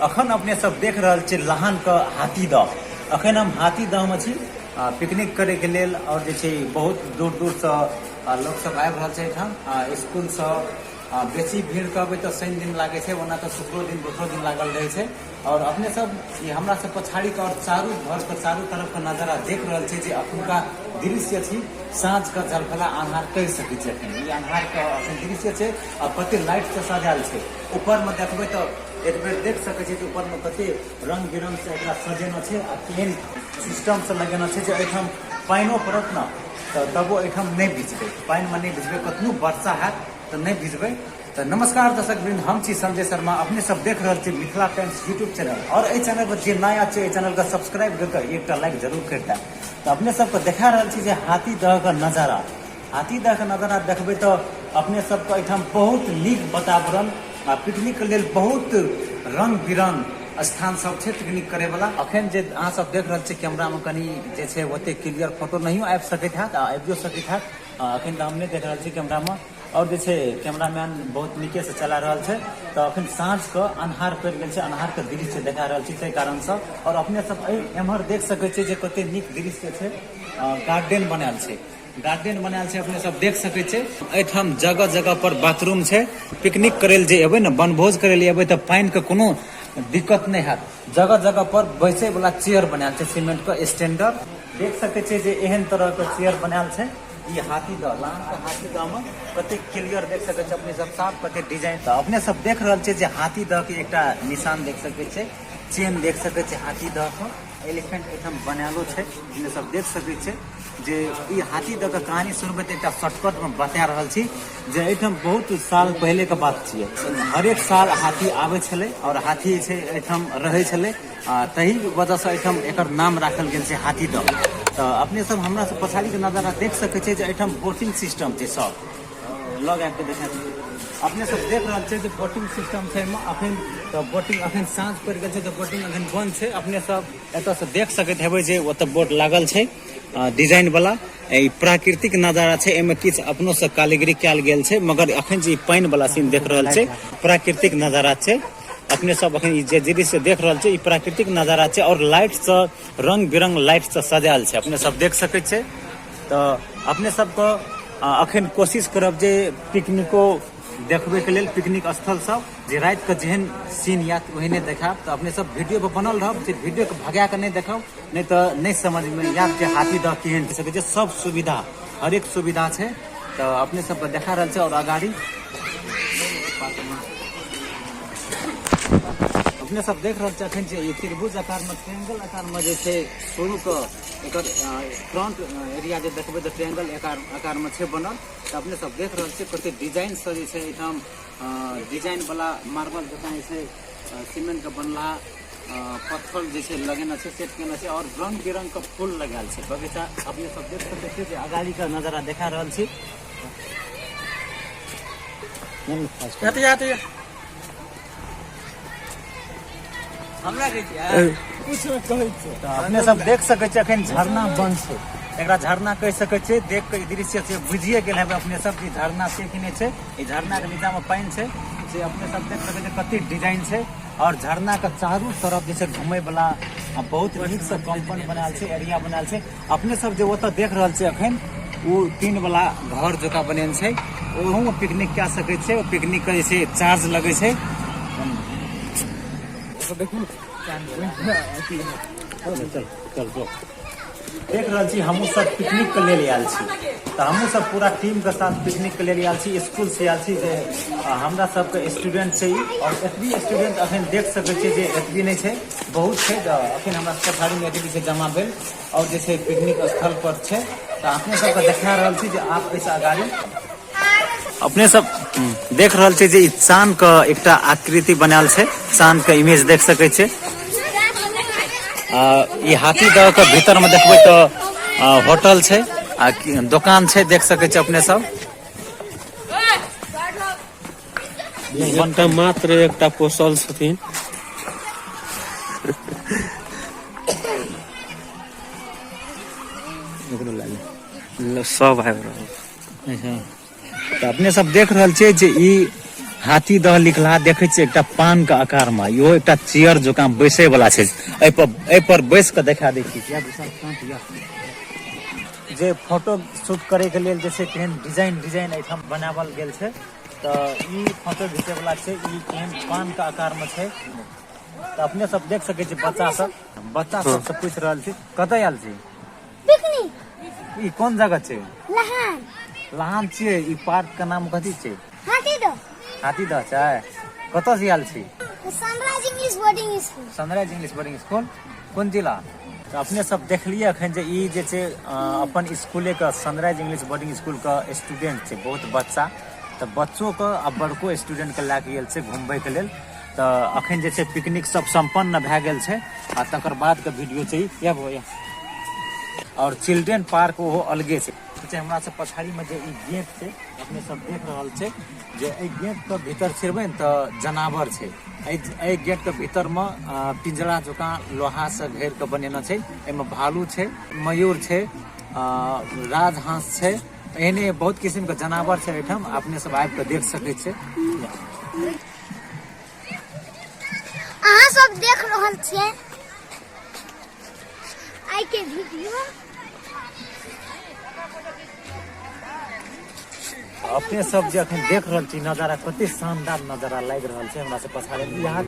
अखन अपने सब देख रहल छी लहान के हाथीदह। अखन हम हाथीदह में छी पिकनिक करे के लेल, और जे छै बहुत दूर दूर से लोग सब आबि रहल छै एठाम। स्कूल से बेसी भीड़ कहबै तो शनि दिन लागे छै, वरना तो शुक्रो दिन दोसरो दिन लागल रहे छै। और अपने सब ये हमरा सब पछाड़ी के और चारू घर के चारू तरफ के नजारा देख रहल छै जे अखुनका दृश्य छी साँझ के झलफला अन्हार कहि सकै छै। अखन ई अन्हार के अखन दृश्य छै और कते लाइट से सजायल छै। ऊपर में देखबै तो एक बेर देख सकै छी ऊपर में कते रंग बिरंग से एकरा सजेना छै आ केहन सिस्टम से लगेना छै जे एठाम पानिओ पड़त न तो तबो एठाम नहीं भिजबै, पानि में नहीं भिजबै, कतनो वर्षा हैत तो नहीं भिजबै। तो नमस्कार दर्शक वृंद, हम छी संजय शर्मा। अपने सब देख रहे थे मिथिला टाइम्स यूट्यूब चैनल, और इस चैनल पर जे नया छै चैनल का सब्सक्राइब करके एक लाइक जरूर करता। तो अपने सबको देखा रहा छी जे हाथीदह का नजारा, हाथीदह का नजारा देखबै तो अपने सबको एठाम बहुत नीक वातावरण आ पिकनिक के लेल बहुत रंग बिरंग स्थान सब छै पिकनिक करे वाला। अखन जे अहाँ सब देख रहल छी कैमरा में कनी जे छै ओते क्लियर फोटो नहीं आबि सकैत हैत, आबियो सकैत हैत। अखन तो हम नहीं देख रहल छी कैमरा में, और जे छै कैमरामैन बहुत नीके से चला रहल छै। तो अखन साँझ के अन्हार पड़ि गेल छै, अन्हार के दृश्य देखा रहल छी ताहि कारण से। और अपने सब एम्हर देख सकै छी जे कते नीक दृश्य छै, गार्डन बनायल छै, गार्डन बनायल छै अपने सब देख सकै छै। एठाम जगह जगह पर बाथरूम छै। पिकनिक करे ले जे एबै न, बनभोज करे ले एबै तो पानि के कोनो दिक्कत नहीं हैत। जगह जगह पर बैसे वाला चेयर बनायल छै, सीमेंट के स्टैंडर्ड देख सकै छै जे एहन तरह के चेयर बनायल छै। ये हाथीदह लहान के हाथीदह में कते क्लियर देख सकै छै अपने सब, साफ कते डिजाइन। तो अपने सब देख रहल छै जे हाथीदह के एकटा निशान देख सकै छै, चेन देख सकै छै हाथीदह के। एलिफेंट एठाम बनायलो छै, अपने सब देख सकै छै जे ई हाथीदह के कहानी सुनबै तो एक शॉर्टकट में बता रहल छी जे एठाम बहुत साल पहले के बात छियै। हरेक साल हाथी आबै छलै और हाथी छै एठाम रहै छलै, तही वजह से एठाम एकर नाम राखल गेल छै हाथीदह। तो अपने सब हमरा सब पछाड़ी के नजारा देख सकै छै जे एठाम बोटिंग सिस्टम छै, सब लग आबि के देखा अपने सब देख रहल छै जे बोटिंग सिस्टम छै अखन। तो बोटिंग अखन साँझ पड़ि गेल छै तो बोटिंग अखन बंद छै। अपने सब एतऽ से देख सकैत हेबै जे ओतऽ बोट लागल छै डिजाइन वाला। प्राकृतिक नजारा छै, एमे किछु अपनो से कारीगरी कयल गेल छै, मगर अखन जे पानि वाला सीन देख रहल छै प्राकृतिक नजारा छै। अपने सब अखन जे दृश्य देख रहल छै ई प्राकृतिक नजारा छै, और लाइट से रंग बिरंग लाइट से सजायल छै, अपने सब देख सकै छै। तो अपने सबको अखन कोशिश करब जे पिकनिको देखबे के लेल, पिकनिक स्थल सब जे रात के जेहन सीन या ओहने देखाब। तो अपने सब वीडियो पर बनल रहब, वीडियो के भगा के नहीं देखब, नहीं तो नहीं समझ में याद जे हाथीदह केहन सके छै। सब सुविधा, हर एक सुविधा छै। तो अपने सब देखा रहल छै। और अगाड़ी अपने सब देख रहल छै अखन जे त्रिभुज आकार में, ट्रायंगल आकार में जे छै शुरू के एकर फ्रंट एरिया जे देखबै तो ट्रायंगल आकार में छै बनल। तो अपने सब देख रहल छै कते डिजाइन से जे छै एठाम डिजाइन वाला मार्बल जकाँ जे छै सीमेंट के बनला पत्थर जे छै लगेना छै, सेट केना छै, और रंग बिरंग के फूल लगायल छै बगीचा। अपने सब देख सकै छियै जे अगाड़ी के नजारा देखा रहल छी। अपने सब देख सकै छै अखन झरना बंद छै, एकरा झरना कहि सकै छै। देख के दृश्य से बुझिए गेल हेबै अपने सब कि झरना छै कि नहीं छै। ई झरना के नीचा में पानि छै से अपने सब देख सकै छै कते डिजाइन छै। और झरना के चारू तरफ जे छै घूमे वाला बहुत नीक से कंपाउंड बनायल छै, एरिया बनायल छै। अपने सब जे ओतऽ देख रहल छै अखन वो टीन वाला घर जकाँ बनेल छै, ओहू में पिकनिक कए सकै छै। पिकनिक के जे छै चार्ज लगे छै। देख रहल छी हमहूँ सब पिकनिक के लेल आयल छी। तो हमहूँ सब पूरा टीम के साथ पिकनिक के लेल आयल छी, स्कूल से आयल छी। जे हमरा सबके स्टूडेंट छै और एतबी स्टूडेंट अखन देख सकै छियै जे एतबी नहीं छै, बहुत छै। अखन हमरा सबके थारी में एतबी छै जमा भेल, और जे छै पिकनिक स्थल पर छै। तो अपने सबके देखा रहल छी जे आप ऐसा गाड़ी अपने सब देख रहल छी जे ई चांद के एकटा आकृति बनायल छै, चांद के इमेज देख सकै छै। ई हाथीदह के भीतर में देखबै तो होटल छै, दुकान छै, देख सकै छै अपने सब। मात्र एकटा पोसल छथिन। सब आबि रहल। तो अपने सब देख रहल छियै जे ई हाथी दह लिखला देखे छियै एकटा पान के आकार में, इहो एकटा चेयर जकां बैसे वाला छै। एहि पर बैस के देखा दै छी जे फोटो शूट करे के लेल जैसे केहन डिजाइन एठाम बनावल गेल छै। तो ई फोटो घिचे वाला छै, ई केहन पान के आकार में छै। तो अपने सब देख सके छी, बच्चा सब से पूछ रहल छी कतय आयल छी? पिकनिक। ई कोन जगह छै? लहान छियै। ई पार्क के नाम कथी छै? हाथीदह छै। कतय से आयल छी? Sunrise English boarding school. Sunrise English boarding school कोन जिला? तो अपने सब देखलिए अखन जे ई जे छै अपन स्कूले के सनराइज इंग्लिश बोर्डिंग स्कूल का स्टूडेंट छै, बहुत बच्चा। तो बच्चों के आ बड़को स्टूडेंट के लैके गेल छै घूमबे के लेल। तो अखन जे छै पिकनिक सब संपन्न भए गेल छै आ तकर बाद के वीडियो छै या भैया। और चिल्ड्रन पार्क ओहो अलगे छै। हमरा से पछाड़ी में जे ई गेट छै अपने सब देख रहल छै जे एहि गेट के भीतर छिरबै न तो जानवर छै। एहि गेट के भीतर में पिंजरा जकां लोहा से घेर के बनेना छै। एमे भालू छै, मयूर छै, राजहंस छै, एहने बहुत किस्म के जानवर छै एठाम। अपने सब आबि के देख सकै छै। अहाँ सब देख रहल छियै आइ के वीडियो। अपने सब जे अखन देख रहल छी नजारा, कते शानदार नजारा लागि रहल छै हमरा से पछाड़ी। यहाँ